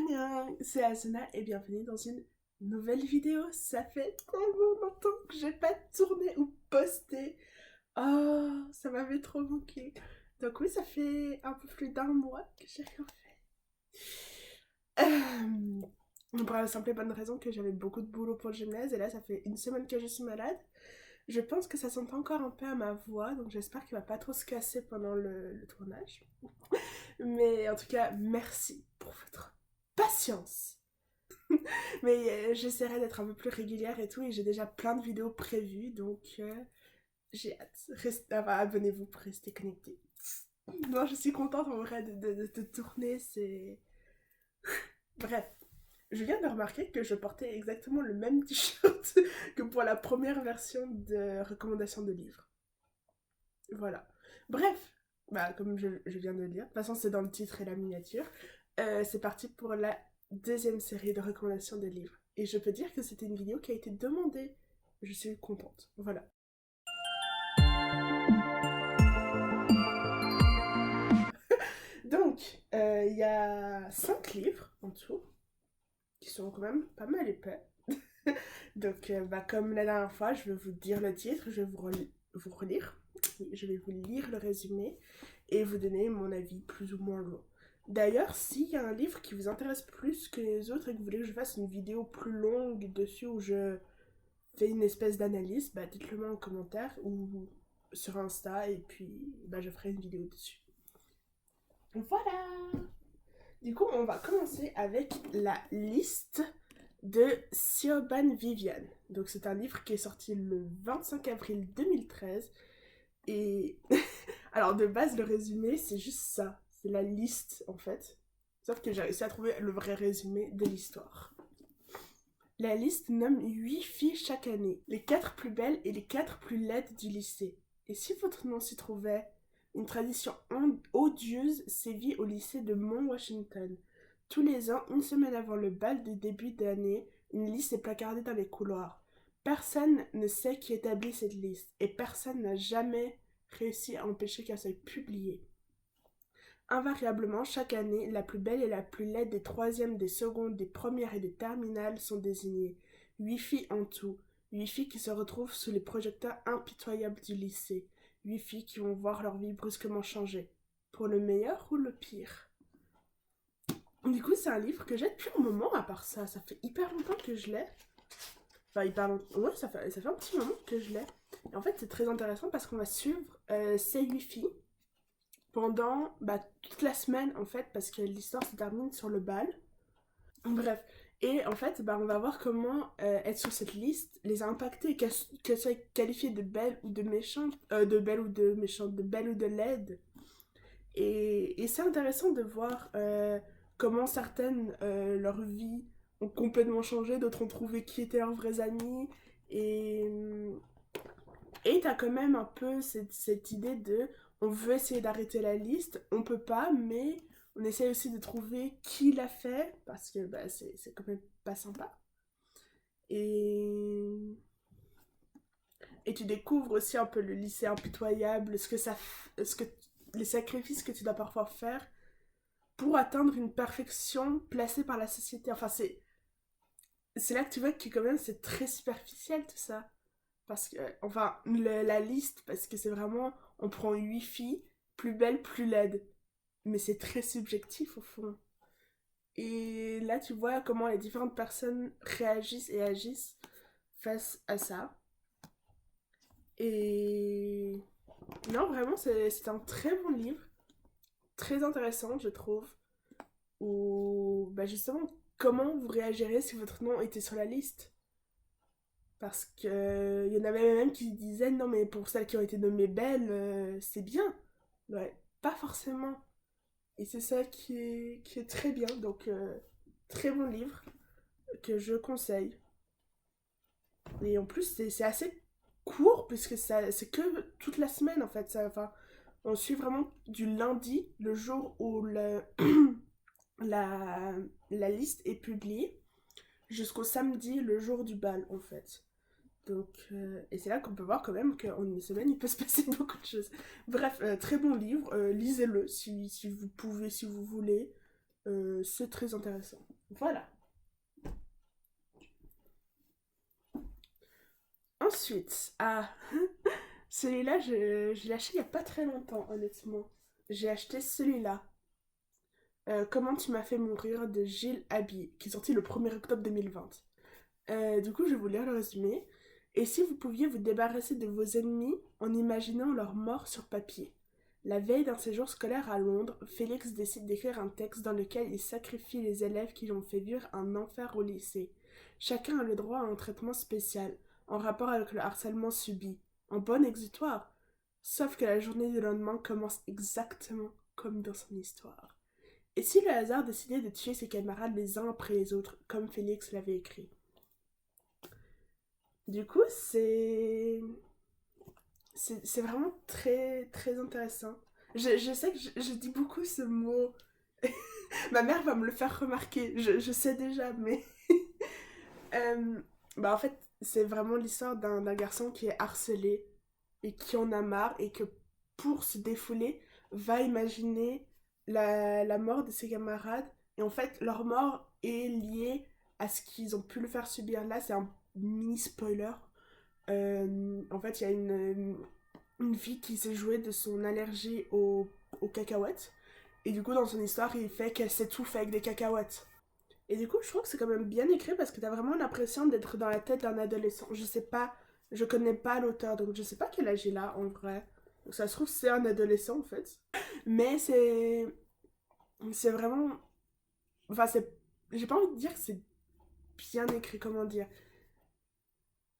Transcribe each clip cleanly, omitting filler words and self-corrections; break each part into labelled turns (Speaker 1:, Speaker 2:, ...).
Speaker 1: Annyeong, c'est Asuna et bienvenue dans une nouvelle vidéo. Ça fait tellement longtemps que j'ai pas tourné ou posté. Oh, ça m'avait trop manqué. Donc oui, ça fait un peu plus d'un mois que j'ai rien fait. Pour la simple et bonne raison que j'avais beaucoup de boulot pour le gymnase et là ça fait une semaine que je suis malade. Je pense que ça s'entend encore un peu à ma voix, donc j'espère qu'il va pas trop se casser pendant le tournage. Mais en tout cas, merci pour votre patience. Mais j'essaierai d'être un peu plus régulière et tout, et j'ai déjà plein de vidéos prévues, donc j'ai hâte. Abonnez-vous pour rester connectés. Non, je suis contente en vrai de tourner, c'est... Bref, je viens de remarquer que je portais exactement le même t-shirt que pour la première version de recommandation de livres. Voilà. Bref, comme je viens de le dire, de toute façon c'est dans le titre et la miniature, c'est parti pour la deuxième série de recommandations de livres. Et je peux dire que c'était une vidéo qui a été demandée. Je suis contente. Voilà. Donc, il y a 5 livres en tout, qui sont quand même pas mal épais. Donc, comme la dernière fois, je vais vous dire le titre, je vais vous relire. Je vais vous lire le résumé et vous donner mon avis plus ou moins long. D'ailleurs, s'il y a un livre qui vous intéresse plus que les autres et que vous voulez que je fasse une vidéo plus longue dessus où je fais une espèce d'analyse, dites-le moi en commentaire ou sur Insta et puis je ferai une vidéo dessus. Voilà. Du coup, on va commencer avec la liste de Siobhan Vivian. Donc c'est un livre qui est sorti le 25 avril 2013. Et alors de base, le résumé, c'est juste ça. C'est la liste, en fait. Sauf que j'ai réussi à trouver le vrai résumé de l'histoire. La liste nomme 8 filles chaque année, les 4 plus belles et les 4 plus laides du lycée. Et si votre nom s'y trouvait? Une tradition odieuse sévit au lycée de Mount Washington. Tous les ans, une semaine avant le bal de début d'année, une liste est placardée dans les couloirs. Personne ne sait qui établit cette liste, et personne n'a jamais réussi à empêcher qu'elle soit publiée. Invariablement, chaque année, la plus belle et la plus laide des troisièmes, des secondes, des premières et des terminales sont désignées. 8 filles en tout. 8 filles qui se retrouvent sous les projecteurs impitoyables du lycée. 8 filles qui vont voir leur vie brusquement changer. Pour le meilleur ou le pire. Du coup, c'est un livre que j'ai depuis un moment, à part ça. Ça fait hyper longtemps que je l'ai. Enfin, hyper longtemps. Ouais, ça fait un petit moment que je l'ai. Et en fait, c'est très intéressant parce qu'on va suivre ces 8 filles pendant toute la semaine en fait parce que l'histoire se termine sur le bal. Bref, et en fait on va voir comment être sur cette liste les a impactées, qu'elles soient qualifiées de belles ou de méchantes, de belles ou de méchantes, de belles ou de laides. Et c'est intéressant de voir comment certaines, leur vie ont complètement changé, d'autres ont trouvé qui étaient leurs vrais amis. Et t'as quand même un peu cette idée de on veut essayer d'arrêter la liste, on peut pas, mais on essaie aussi de trouver qui l'a fait, parce que c'est quand même pas sympa. Et... Et tu découvres aussi un peu le lycée impitoyable, les sacrifices que tu dois parfois faire pour atteindre une perfection placée par la société. Enfin, c'est là que tu vois que quand même c'est très superficiel tout ça. Parce que, la liste, parce que c'est vraiment, on prend 8 filles, plus belles, plus laides. Mais c'est très subjectif au fond. Et là, tu vois comment les différentes personnes réagissent et agissent face à ça. Et non, vraiment, c'est un très bon livre, très intéressant, je trouve. Où, justement, comment vous réagirez si votre nom était sur la liste? Parce que il y en avait même qui disaient non mais pour celles qui ont été nommées belles, c'est bien. Ouais, pas forcément. Et c'est ça qui est très bien. Donc très bon livre que je conseille. Et en plus c'est assez court puisque c'est que toute la semaine en fait. On suit vraiment du lundi, le jour où la, la liste est publiée, jusqu'au samedi, le jour du bal en fait. Donc, et c'est là qu'on peut voir quand même qu'en une semaine, il peut se passer beaucoup de choses. Bref, très bon livre, lisez-le si vous pouvez, si vous voulez. C'est très intéressant. Voilà. Ensuite, celui-là, je l'ai acheté il n'y a pas très longtemps, honnêtement. J'ai acheté celui-là. Comment tu m'as fait mourir de Gilles Abbey, qui est sorti le 1er octobre 2020. Du coup, je vais vous lire le résumé. Et si vous pouviez vous débarrasser de vos ennemis en imaginant leur mort sur papier? La veille d'un séjour scolaire à Londres, Félix décide d'écrire un texte dans lequel il sacrifie les élèves qui lui ont fait vivre un enfer au lycée. Chacun a le droit à un traitement spécial, en rapport avec le harcèlement subi, en bon exutoire. Sauf que la journée du lendemain commence exactement comme dans son histoire. Et si le hasard décidait de tuer ses camarades les uns après les autres, comme Félix l'avait écrit? Du coup, c'est vraiment très, très intéressant. Je sais que je dis beaucoup ce mot. Ma mère va me le faire remarquer. Je sais déjà, mais... Euh, en fait, c'est vraiment l'histoire d'un garçon qui est harcelé et qui en a marre et que pour se défouler, va imaginer la mort de ses camarades. Et en fait, leur mort est liée à ce qu'ils ont pu le faire subir. Là, c'est un mini spoiler. En fait, il y a une fille qui s'est jouée de son allergie aux cacahuètes. Et du coup, dans son histoire, il fait qu'elle s'étouffe avec des cacahuètes. Et du coup, je trouve que c'est quand même bien écrit parce que t'as vraiment l'impression d'être dans la tête d'un adolescent. Je sais pas, je connais pas l'auteur, donc je sais pas quel âge il a en vrai. Donc ça se trouve, c'est un adolescent en fait. Mais c'est vraiment. Enfin, c'est. J'ai pas envie de dire que c'est bien écrit, comment dire.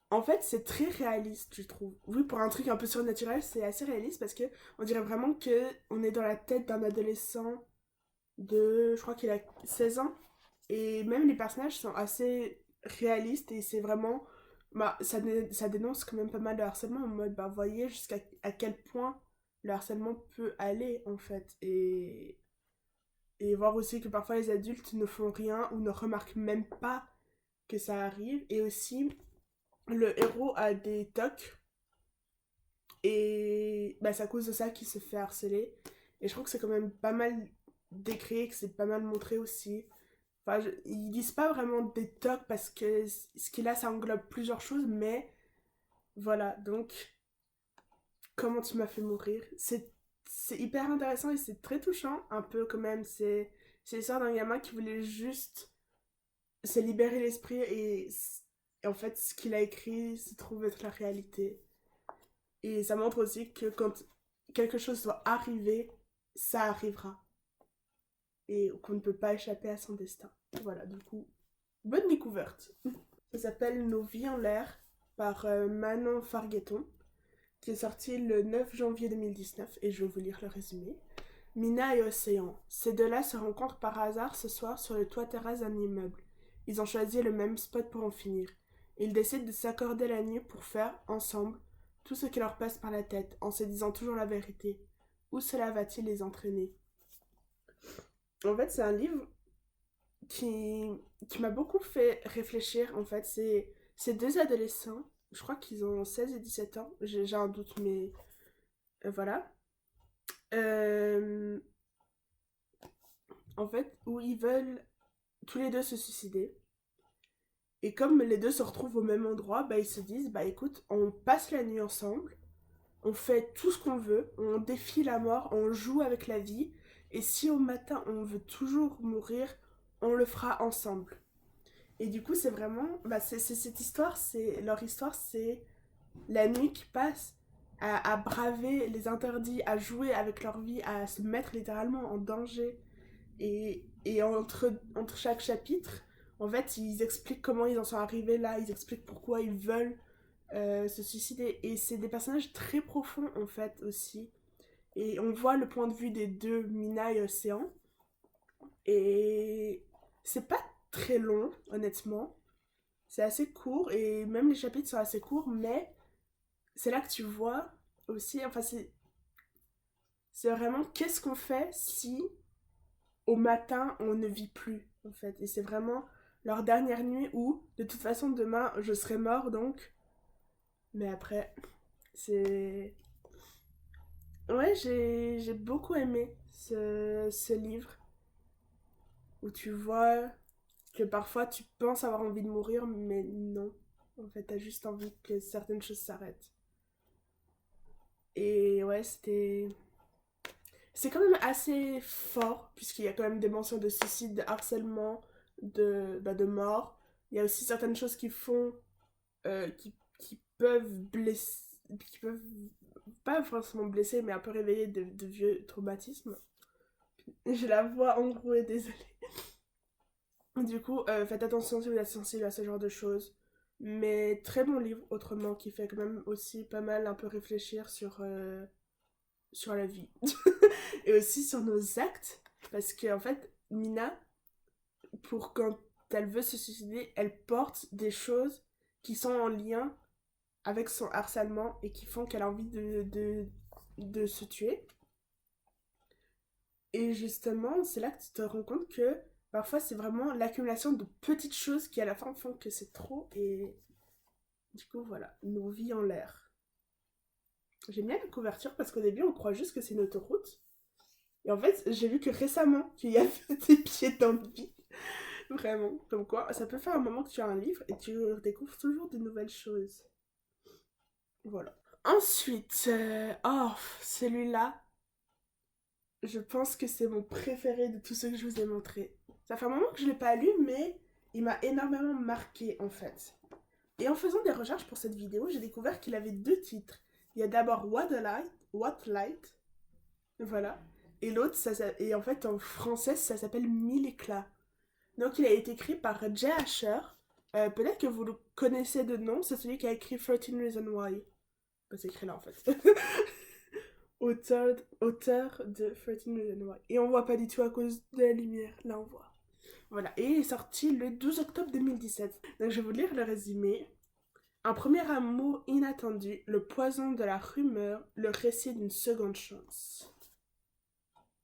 Speaker 1: En fait, c'est très réaliste, je trouve. Oui, pour un truc un peu surnaturel, c'est assez réaliste parce que on dirait vraiment que on est dans la tête d'un adolescent de. Je crois qu'il a 16 ans. Et même les personnages sont assez réalistes et c'est vraiment. Ça dénonce quand même pas mal de harcèlement en mode, voyez jusqu'à à quel point le harcèlement peut aller en fait. Et voir aussi que parfois les adultes ne font rien ou ne remarquent même pas que ça arrive. Et aussi, le héros a des tocs et c'est à cause de ça qu'il se fait harceler. Et je trouve que c'est quand même pas mal décrit, que c'est pas mal montré aussi. Enfin, ils disent pas vraiment des tocs parce que ce qu'il a, ça englobe plusieurs choses, mais voilà. Donc, comment tu m'as fait mourir? C'est hyper intéressant et c'est très touchant, un peu quand même. C'est l'histoire d'un gamin qui voulait juste se libérer l'esprit et en fait, ce qu'il a écrit se trouve être la réalité. Et ça montre aussi que quand quelque chose doit arriver, ça arrivera. Et qu'on ne peut pas échapper à son destin. Voilà, du coup, bonne découverte. Ça s'appelle Nos vies en l'air par Manon Fargueton, qui est sorti le 9 janvier 2019 et je vais vous lire le résumé. Mina et Océan. Ces deux-là se rencontrent par hasard ce soir sur le toit terrasse d'un immeuble. Ils ont choisi le même spot pour en finir. Ils décident de s'accorder la nuit pour faire, ensemble, tout ce qui leur passe par la tête, en se disant toujours la vérité. Où cela va-t-il les entraîner? En fait, c'est un livre qui, qui m'a beaucoup fait réfléchir. En fait, c'est deux adolescents. Je crois qu'ils ont 16 et 17 ans. J'ai un doute, mais voilà. Euh, En fait, où ils veulent tous les deux se suicider. Et comme les deux se retrouvent au même endroit, ils se disent, écoute, on passe la nuit ensemble, on fait tout ce qu'on veut, on défie la mort, on joue avec la vie, et si au matin on veut toujours mourir, on le fera ensemble. Et du coup, c'est vraiment, c'est cette histoire, c'est leur histoire, c'est la nuit qui passe à braver les interdits, à jouer avec leur vie, à se mettre littéralement en danger. Et entre chaque chapitre, en fait, ils expliquent comment ils en sont arrivés là, ils expliquent pourquoi ils veulent se suicider. Et c'est des personnages très profonds, en fait, aussi. Et on voit le point de vue des deux, Mina et Océan. Et c'est pas très long, honnêtement. C'est assez court, et même les chapitres sont assez courts, mais c'est là que tu vois aussi, enfin, c'est vraiment qu'est-ce qu'on fait si au matin, on ne vit plus, en fait. Et c'est vraiment leur dernière nuit où, de toute façon, demain, je serai mort, donc. Mais après, c'est. Ouais, j'ai beaucoup aimé ce livre où tu vois. que parfois tu penses avoir envie de mourir, mais non. En fait, t'as juste envie que certaines choses s'arrêtent. Et ouais, c'est quand même assez fort, puisqu'il y a quand même des mentions de suicide, de harcèlement, de mort. Il y a aussi certaines choses qui font, qui peuvent blesser, qui peuvent pas forcément blesser, mais un peu réveiller de vieux traumatismes. J'ai la voix enrouée, désolée. Du coup, faites attention si vous êtes sensible à ce genre de choses. Mais très bon livre, autrement, qui fait quand même aussi pas mal un peu réfléchir sur la vie. Et aussi sur nos actes. Parce que en fait, Mina, pour quand elle veut se suicider, elle porte des choses qui sont en lien avec son harcèlement et qui font qu'elle a envie de se tuer. Et justement, c'est là que tu te rends compte que parfois c'est vraiment l'accumulation de petites choses qui à la fin font que c'est trop et du coup voilà, nos vies en l'air. J'aime bien la couverture parce qu'au début on croit juste que c'est une autoroute. Et en fait, j'ai vu que récemment qu'il y avait des pieds dans le vide. Vraiment, comme quoi, ça peut faire un moment que tu as un livre et tu découvres toujours de nouvelles choses. Voilà. Ensuite, oh, celui-là, je pense que c'est mon préféré de tous ceux que je vous ai montrés. Ça fait un moment que je ne l'ai pas lu, mais il m'a énormément marqué en fait. Et en faisant des recherches pour cette vidéo, j'ai découvert qu'il avait deux titres. Il y a d'abord What Light, voilà. Et l'autre, et en fait en français, ça s'appelle Mille éclats. Donc il a été écrit par Jay Asher. Peut-être que vous le connaissez de nom, c'est celui qui a écrit 13 Reasons Why. Bah, c'est écrit là en fait. auteur de 13 Reasons Why. Et on voit pas du tout à cause de la lumière. Là on voit. Voilà. Et il est sorti le 12 octobre 2017. Donc je vais vous lire le résumé. Un premier amour inattendu, le poison de la rumeur, le récit d'une seconde chance.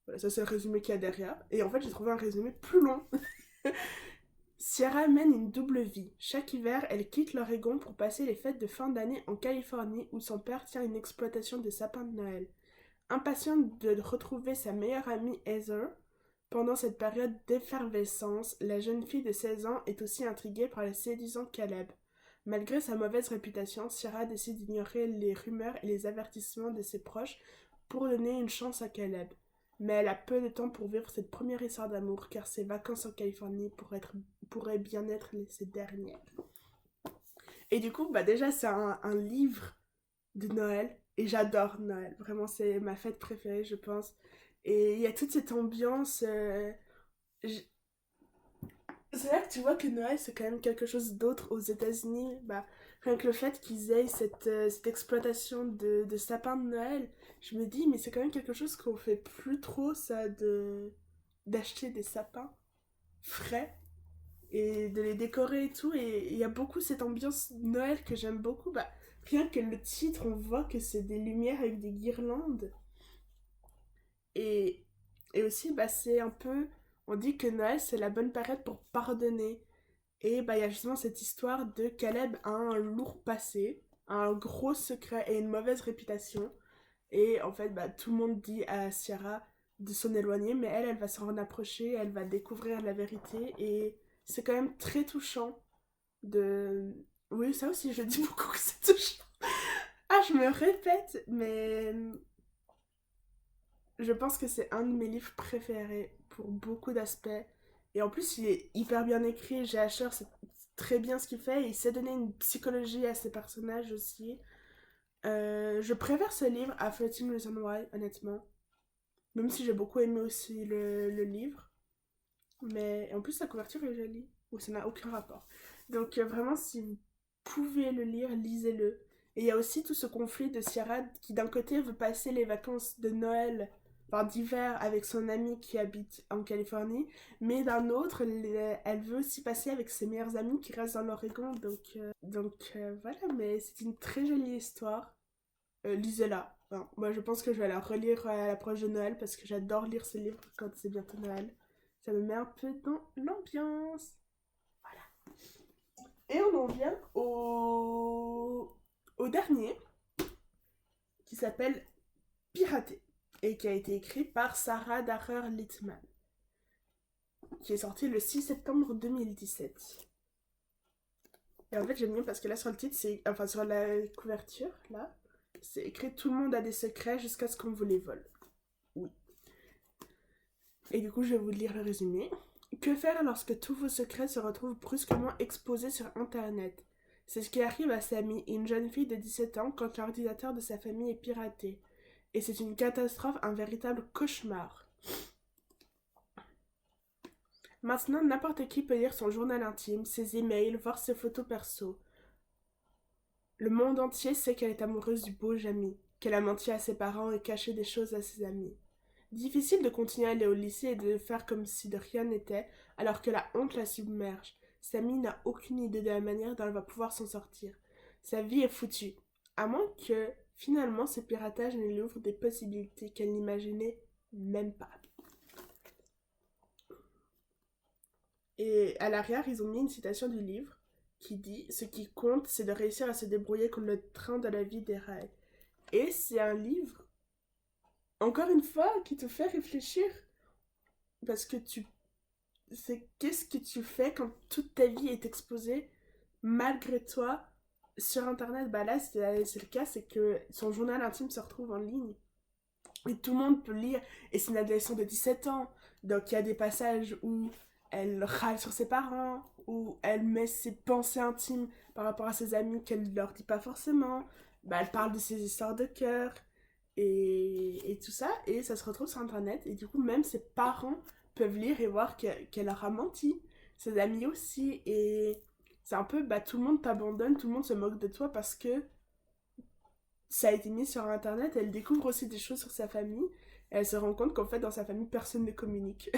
Speaker 1: Voilà, ça c'est le résumé qu'il y a derrière. Et en fait j'ai trouvé un résumé plus long. Sierra mène une double vie. Chaque hiver, elle quitte l'Oregon pour passer les fêtes de fin d'année en Californie où son père tient une exploitation de sapins de Noël. Impatiente de retrouver sa meilleure amie Heather, pendant cette période d'effervescence, la jeune fille de 16 ans est aussi intriguée par le séduisant Caleb. Malgré sa mauvaise réputation, Sierra décide d'ignorer les rumeurs et les avertissements de ses proches pour donner une chance à Caleb. Mais elle a peu de temps pour vivre cette première histoire d'amour car ses vacances en Californie pourraient bien être ses dernières. Et du coup, bah déjà c'est un livre de Noël et j'adore Noël. Vraiment c'est ma fête préférée je pense. Et il y a toute cette ambiance. C'est là que tu vois que Noël c'est quand même quelque chose d'autre aux États-Unis. Bah, rien que le fait qu'ils aient cette exploitation de sapins de Noël, je me dis, mais c'est quand même quelque chose qu'on fait plus trop, ça, d'acheter des sapins frais et de les décorer et tout. Et il y a beaucoup cette ambiance Noël que j'aime beaucoup. Bah, rien que le titre, on voit que c'est des lumières avec des guirlandes. Et, et aussi, bah, c'est un peu. On dit que Noël, c'est la bonne période pour pardonner. Et bah, il y a justement cette histoire de Caleb a un lourd passé, un gros secret et une mauvaise réputation. Et en fait, bah, tout le monde dit à Sierra de s'en éloigner, mais elle va s'en approcher, elle va découvrir la vérité. Et c'est quand même très touchant de... Oui, ça aussi, je dis beaucoup que c'est touchant. Ah, je me répète, mais je pense que c'est un de mes livres préférés pour beaucoup d'aspects. Et en plus, il est hyper bien écrit. J. Asher, c'est très bien ce qu'il fait. Il sait donner une psychologie à ses personnages aussi. Je préfère ce livre à 13 Reasons Why, honnêtement. Même si j'ai beaucoup aimé aussi le livre. Mais en plus, la couverture est jolie. Ou ça n'a aucun rapport. Donc vraiment, si vous pouvez le lire, lisez-le. Et il y a aussi tout ce conflit de Sierra qui d'un côté veut passer les vacances de Noël, enfin d'hiver, avec son amie qui habite en Californie, mais d'un autre, elle veut aussi passer avec ses meilleurs amis qui restent dans l'Oregon. Donc voilà, mais c'est une très jolie histoire. Lisez-la. Enfin, moi je pense que je vais la relire à l'approche de Noël parce que j'adore lire ce livre quand c'est bientôt Noël. Ça me met un peu dans l'ambiance. Et on en vient au dernier, qui s'appelle Piraté, et qui a été écrit par Sarah Darer Littman. qui est sorti le 6 septembre 2017. Et en fait, j'aime bien parce que là, sur le titre, enfin, sur la couverture, là, c'est écrit « Tout le monde a des secrets jusqu'à ce qu'on vous les vole ». Oui. Et du coup, je vais vous lire le résumé. Que faire lorsque tous vos secrets se retrouvent brusquement exposés sur Internet? C'est ce qui arrive à Sammy, une jeune fille de 17 ans, quand l'ordinateur de sa famille est piraté. Et c'est une catastrophe, un véritable cauchemar. Maintenant, n'importe qui peut lire son journal intime, ses emails, voir ses photos perso. Le monde entier sait qu'elle est amoureuse du beau Jamie, qu'elle a menti à ses parents et caché des choses à ses amis. Difficile de continuer à aller au lycée et de faire comme si de rien n'était, alors que la honte la submerge. Sammy n'a aucune idée de la manière dont elle va pouvoir s'en sortir. Sa vie est foutue. À moins que, finalement, ce piratage ne lui ouvre des possibilités qu'elle n'imaginait même pas. Et à l'arrière, ils ont mis une citation du livre qui dit « Ce qui compte, c'est de réussir à se débrouiller quand le train de la vie déraille. » Et c'est un livre, encore une fois, qui te fait réfléchir. Parce que qu'est-ce que tu fais quand toute ta vie est exposée, malgré toi, sur Internet? Bah là, c'est le cas, c'est que son journal intime se retrouve en ligne. Et tout le monde peut lire. Et c'est une adolescente de 17 ans. Donc il y a des passages où elle râle sur ses parents, où elle met ses pensées intimes par rapport à ses amis qu'elle ne leur dit pas forcément. Bah, elle parle de ses histoires de cœur et tout ça. Et ça se retrouve sur Internet. Et du coup, même ses parents peuvent lire et voir qu'elle leur a menti. Ses amis aussi. Et c'est un peu, bah, tout le monde t'abandonne, tout le monde se moque de toi parce que ça a été mis sur Internet. Elle découvre aussi des choses sur sa famille. Elle se rend compte qu'en fait, dans sa famille, personne ne communique.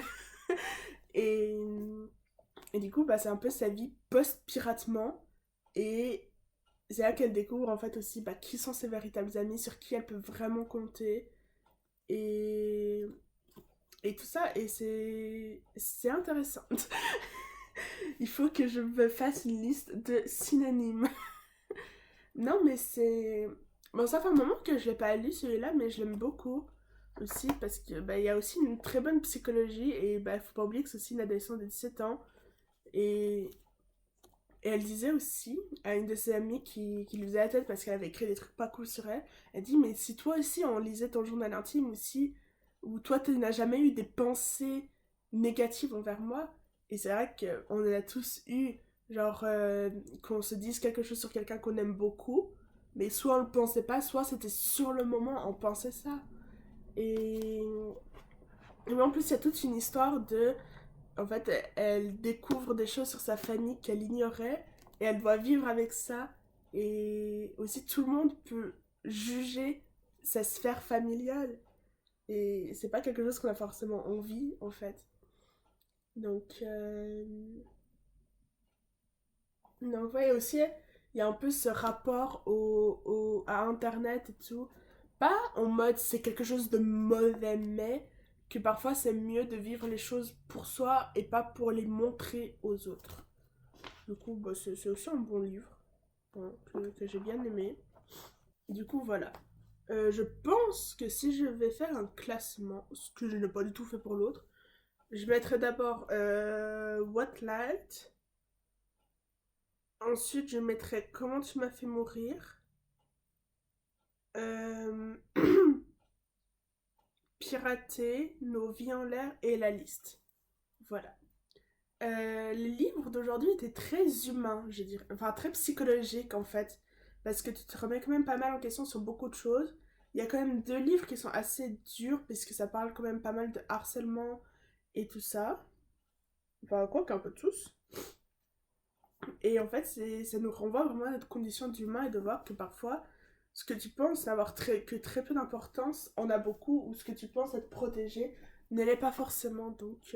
Speaker 1: et, et du coup, bah, c'est un peu sa vie post-piratement. Et c'est là qu'elle découvre en fait aussi bah, qui sont ses véritables amis, sur qui elle peut vraiment compter. Et, et tout ça. Et c'est intéressant. Il faut que je me fasse une liste de synonymes. Non, mais c'est... Bon, ça fait un moment que je l'ai pas lu celui-là, mais je l'aime beaucoup aussi parce que bah, il y a aussi une très bonne psychologie et bah, faut pas oublier que c'est aussi une adolescente de 17 ans. Et, et elle disait aussi à une de ses amies qui lui faisait la tête parce qu'elle avait écrit des trucs pas cool sur elle, elle dit mais si toi aussi on lisait ton journal intime aussi, ou toi tu n'as jamais eu des pensées négatives envers moi, et c'est vrai qu'on en a tous eu, genre qu'on se dise quelque chose sur quelqu'un qu'on aime beaucoup, mais soit on le pensait pas, soit c'était sur le moment on pensait ça. Et, et en plus il y a toute une histoire de en fait, elle découvre des choses sur sa famille qu'elle ignorait et elle doit vivre avec ça. Et aussi, tout le monde peut juger sa sphère familiale. Et c'est pas quelque chose qu'on a forcément envie, en fait. Donc, donc ouais, aussi, il y a un peu ce rapport à Internet et tout. Pas en mode c'est quelque chose de mauvais, mais que parfois c'est mieux de vivre les choses pour soi et pas pour les montrer aux autres. Du coup, bah, c'est aussi un bon livre hein, que j'ai bien aimé. Du coup, voilà. Je pense que si je vais faire un classement, ce que je n'ai pas du tout fait pour l'autre, je mettrai d'abord What Light. Ensuite, je mettrai Comment tu m'as fait mourir. Euh... Pirater, Nos vies en l'air et La liste. Voilà. Le livre d'aujourd'hui était très humain, je dirais. Enfin, très psychologique en fait. Parce que tu te remets quand même pas mal en question sur beaucoup de choses. Il y a quand même deux livres qui sont assez durs, puisque ça parle quand même pas mal de harcèlement et tout ça. Enfin, quoi qu'un peu tous. Et en fait, ça nous renvoie vraiment à notre condition d'humain et de voir que parfois, ce que tu penses n'avoir que très peu d'importance en a beaucoup, ou ce que tu penses être protégé ne l'est pas forcément. Donc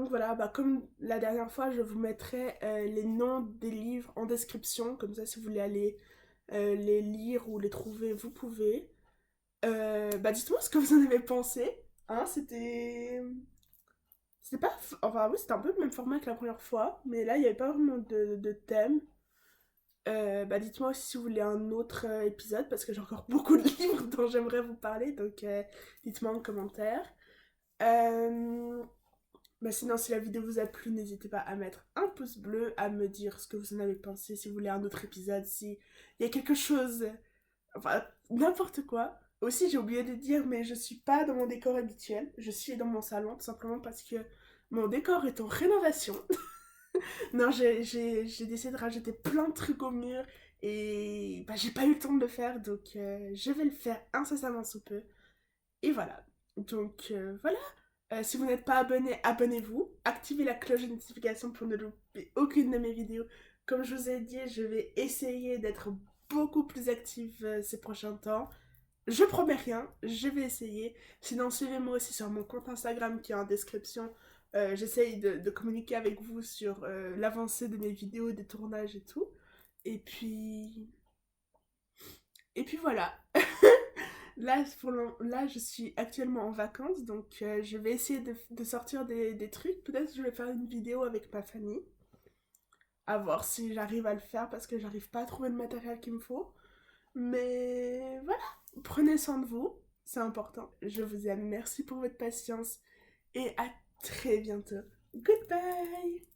Speaker 1: voilà, bah comme la dernière fois, je vous mettrai les noms des livres en description, comme ça si vous voulez aller les lire ou les trouver, vous pouvez. Bah dites-moi ce que vous en avez pensé. Hein, c'était... C'était pas... Enfin oui, c'était un peu le même format que la première fois, mais là, il n'y avait pas vraiment de thème. Bah dites-moi aussi si vous voulez un autre épisode, parce que j'ai encore beaucoup de livres dont j'aimerais vous parler, donc dites-moi en commentaire. Euh... Bah sinon, si la vidéo vous a plu, n'hésitez pas à mettre un pouce bleu, à me dire ce que vous en avez pensé, si vous voulez un autre épisode, si il y a quelque chose, enfin, n'importe quoi. Aussi, j'ai oublié de dire, mais je suis pas dans mon décor habituel, je suis dans mon salon, tout simplement parce que mon décor est en rénovation. Non, j'ai décidé de rajouter plein de trucs au mur, et bah, j'ai pas eu le temps de le faire, donc je vais le faire incessamment sous peu. Et voilà. Donc voilà. Si vous n'êtes pas abonné, abonnez-vous. Activez la cloche de notification pour ne louper aucune de mes vidéos. Comme je vous ai dit, je vais essayer d'être beaucoup plus active ces prochains temps. Je promets rien, je vais essayer. Sinon, suivez-moi aussi sur mon compte Instagram qui est en description. J'essaye de communiquer avec vous sur l'avancée de mes vidéos, des tournages et tout. Et puis... Et puis voilà. Là, là, je suis actuellement en vacances, donc je vais essayer de sortir des trucs. Peut-être que je vais faire une vidéo avec ma famille. À voir si j'arrive à le faire parce que j'arrive pas à trouver le matériel qu'il me faut. Mais voilà, prenez soin de vous, c'est important. Je vous aime, merci pour votre patience et à très bientôt. Goodbye!